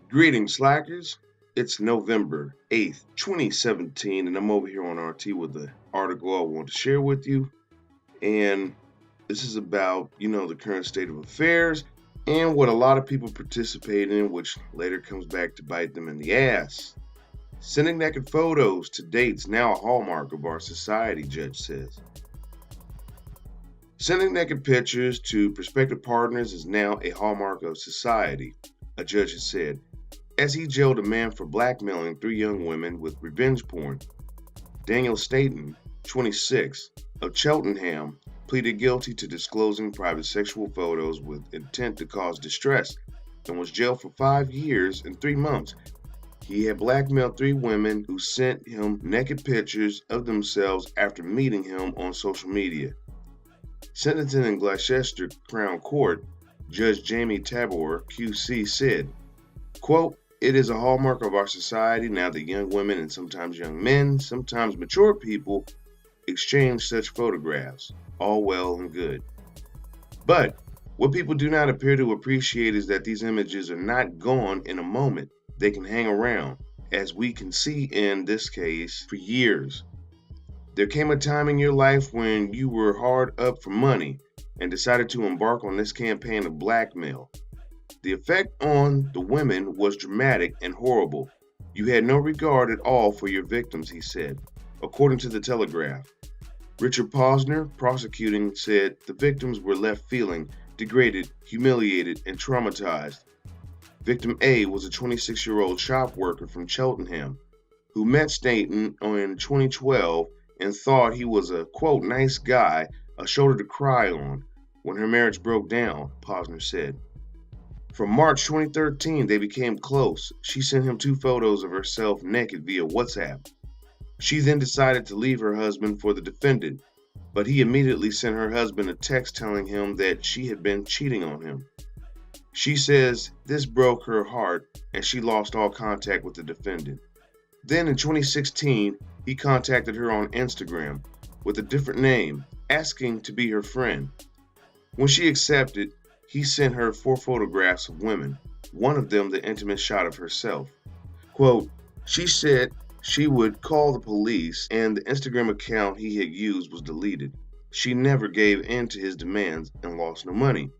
Greetings, slackers. It's November 8th, 2017, and I'm over here on RT with the article I want to share with you. And this is about, the current state of affairs and what a lot of people participate in, which later comes back to bite them in the ass. Sending naked photos to dates now a hallmark of our society, judge says. Sending naked pictures to prospective partners is now a hallmark of society, a judge has said, as he jailed a man for blackmailing three young women with revenge porn. Daniel Staten, 26, of Cheltenham, pleaded guilty to disclosing private sexual photos with intent to cause distress and was jailed for 5 years and 3 months. He had blackmailed three women who sent him naked pictures of themselves after meeting him on social media. Sentencing in Gloucester Crown Court, Judge Jamie Tabor, QC, said, quote, "It is a hallmark of our society now that young women and sometimes young men, sometimes mature people, exchange such photographs. All well and good. But what people do not appear to appreciate is that these images are not gone in a moment. They can hang around, as we can see in this case, for years. There came a time in your life when you were hard up for money and decided to embark on this campaign of blackmail. The effect on the women was dramatic and horrible. You had no regard at all for your victims," he said, according to the Telegraph. Richard Posner, prosecuting, said the victims were left feeling degraded, humiliated, and traumatized. Victim A was a 26-year-old shop worker from Cheltenham who met Staten in 2012 and thought he was a, quote, nice guy, a shoulder to cry on, when her marriage broke down, Posner said. From March 2013, they became close. She sent him 2 photos of herself naked via WhatsApp. She then decided to leave her husband for the defendant, but he immediately sent her husband a text telling him that she had been cheating on him. She says this broke her heart and she lost all contact with the defendant. Then in 2016, he contacted her on Instagram with a different name, asking to be her friend. When she accepted, he sent her 4 photographs of women, one of them the intimate shot of herself. Quote, she said she would call the police and the Instagram account he had used was deleted. She never gave in to his demands and lost no money.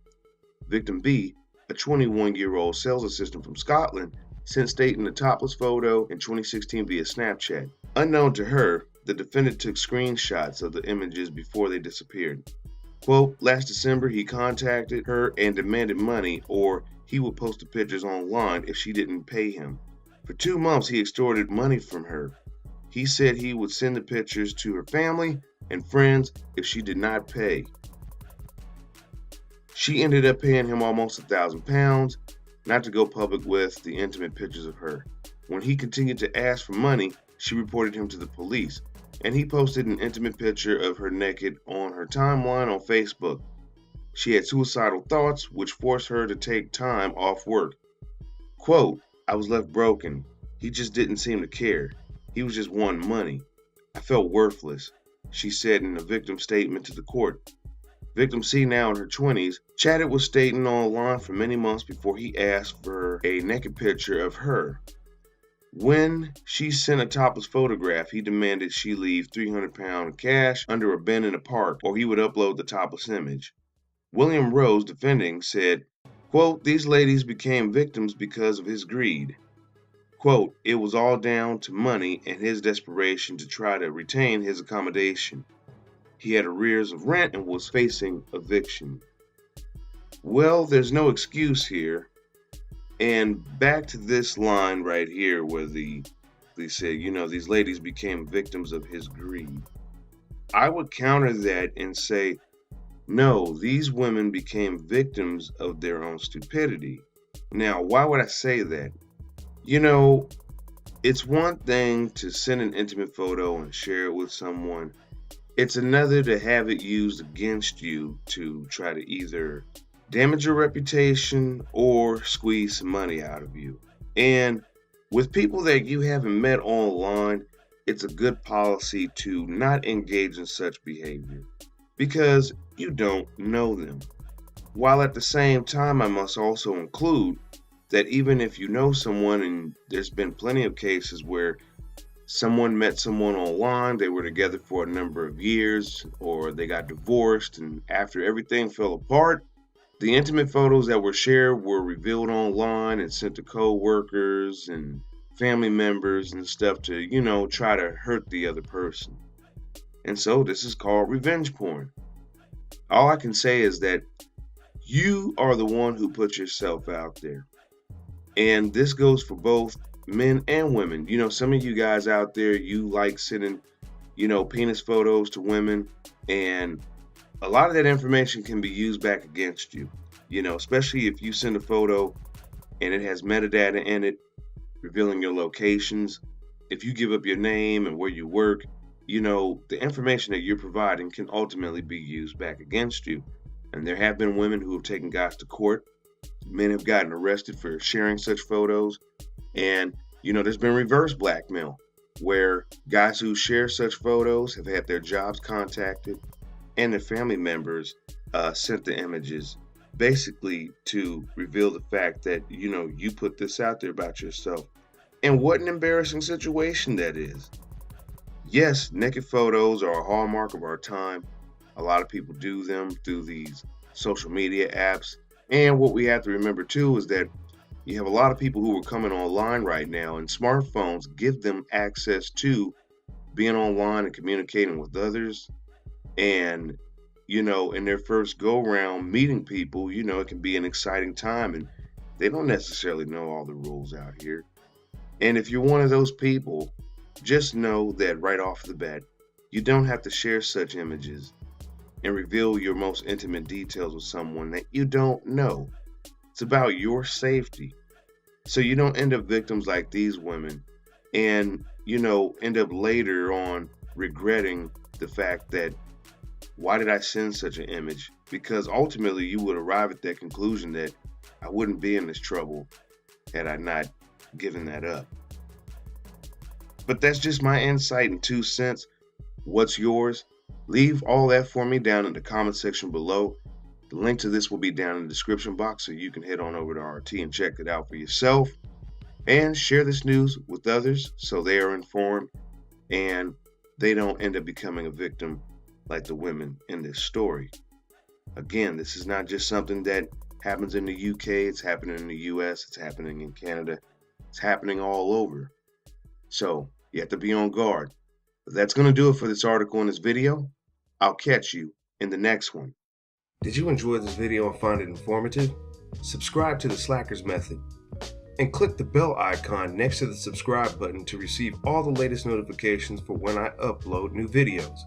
Victim B, a 21-year-old sales assistant from Scotland, sent Staten a topless photo in 2016 via Snapchat. Unknown to her, the defendant took screenshots of the images before they disappeared. Quote, last December he contacted her and demanded money or he would post the pictures online if she didn't pay him. For 2 months he extorted money from her. He said he would send the pictures to her family and friends if she did not pay. She ended up paying him almost £1,000 not to go public with the intimate pictures of her. When he continued to ask for money, she reported him to the police, and he posted an intimate picture of her naked on her timeline on Facebook. She had suicidal thoughts, which forced her to take time off work. Quote, I was left broken. He just didn't seem to care. He was just wanting money. I felt worthless, she said in a victim statement to the court. Victim C, now in her 20s, chatted with Staten online for many months before he asked for a naked picture of her. When she sent a topless photograph, he demanded she leave £300 cash under a bin in a park or he would upload the topless image. William Rose, defending, said, quote, these ladies became victims because of his greed. Quote, it was all down to money and his desperation to try to retain his accommodation. He had arrears of rent and was facing eviction. Well, there's no excuse here. And back to this line right here where they say, these ladies became victims of his greed. I would counter that and say, no, these women became victims of their own stupidity. Now, why would I say that? It's one thing to send an intimate photo and share it with someone. It's another to have it used against you to try to either damage your reputation or squeeze some money out of you. And with people that you haven't met online, it's a good policy to not engage in such behavior because you don't know them. While at the same time, I must also include that even if you know someone, and there's been plenty of cases where someone met someone online, they were together for a number of years, or they got divorced, and after everything fell apart, the intimate photos that were shared were revealed online and sent to co-workers and family members and stuff to, try to hurt the other person. And so this is called revenge porn. All I can say is that you are the one who put yourself out there. And this goes for both men and women. Some of you guys out there, you like sending, penis photos to women, and a lot of that information can be used back against you, especially if you send a photo and it has metadata in it, revealing your locations. If you give up your name and where you work, the information that you're providing can ultimately be used back against you. And there have been women who have taken guys to court. Men have gotten arrested for sharing such photos. And, there's been reverse blackmail where guys who share such photos have had their jobs contacted and their family members sent the images, basically to reveal the fact that, you put this out there about yourself. And what an embarrassing situation that is. Yes, naked photos are a hallmark of our time. A lot of people do them through these social media apps. And what we have to remember too is that you have a lot of people who are coming online right now, and smartphones give them access to being online and communicating with others. And, in their first go round meeting people, it can be an exciting time, and they don't necessarily know all the rules out here. And if you're one of those people, just know that right off the bat, you don't have to share such images and reveal your most intimate details with someone that you don't know. It's about your safety. So you don't end up victims like these women and, end up later on regretting the fact that, why did I send such an image? Because ultimately you would arrive at that conclusion that I wouldn't be in this trouble had I not given that up. But that's just my insight and 2 cents. What's yours? Leave all that for me down in the comment section below. The link to this will be down in the description box, so you can head on over to RT and check it out for yourself. And share this news with others so they are informed and they don't end up becoming a victim like the women in this story. Again, this is not just something that happens in the UK, it's happening in the US, it's happening in Canada, it's happening all over. So you have to be on guard. But that's going to do it for this article and this video. I'll catch you in the next one. Did you enjoy this video and find it informative? Subscribe to the Slackers Method and click the bell icon next to the subscribe button to receive all the latest notifications for when I upload new videos.